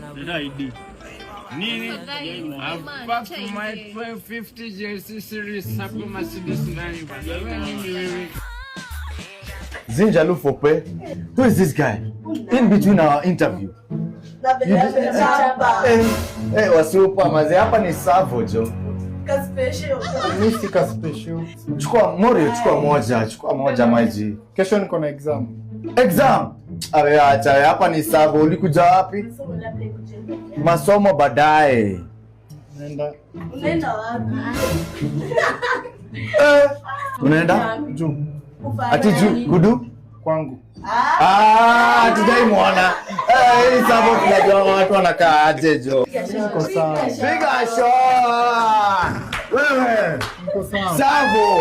ID. Apart from my 1250 JC series, Sapo Mercedes ndani bana. Zinja Lufope, who is this guy? In between our interview. Wasupa maze hapa ni Savo jo. Ka special. Mimi ka special. Chukua moja maji. Kesho niko na exam. Exam. Awe acha hapa ni Savo. Ulikuja wapi? Masomo baadaye. Unaenda wapi? Unaenda? Juu. Ati juu kudu Kwangu. Tujai muona. Hii Savo tunajua watu wanakaa aje jo. Niko sawa. Piga shot. Wewe. Niko sawa. Savo.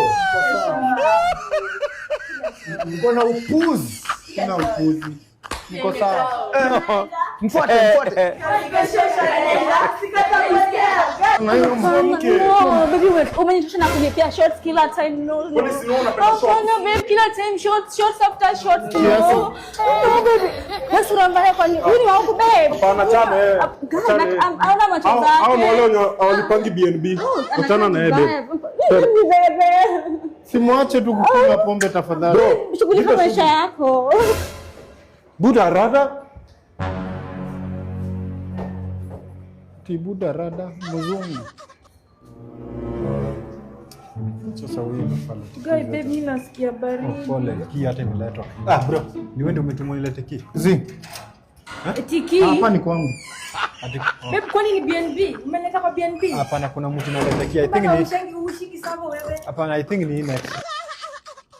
Uko na upuzi. Sina upuzi. Niko sawa. Mfuate. Na hiyo mwanamke. No, baby, umenitosha na kunipea shots kila time. No. Kwani si unaona napenda shots? No, baby, kila time shots after shots. Yes. No, baby. Yesu ramba kwa nini? Wewe wangu babe. Hapana chana wewe. Hauna macho zake. Hao ni wale walipangi BNB. Kutana na yeye. Baby. Simwache tu kukunywa pombe tafadhali. Shughulika maisha yako. Buda rada. Tibuda rada mzungu. Sasa wewe unafanya. Guy babe, mimi nasikia baridi. Pole, key hata imeletwa. Bro, ni wewe ndio umetumwa ile key. Tiki. Hapa ni kwangu. Babe, kwani ni BNB? Umeleta kwa BNB? Hapana, kuna mtu analeta key. I think ni. Hapana, I think ni next.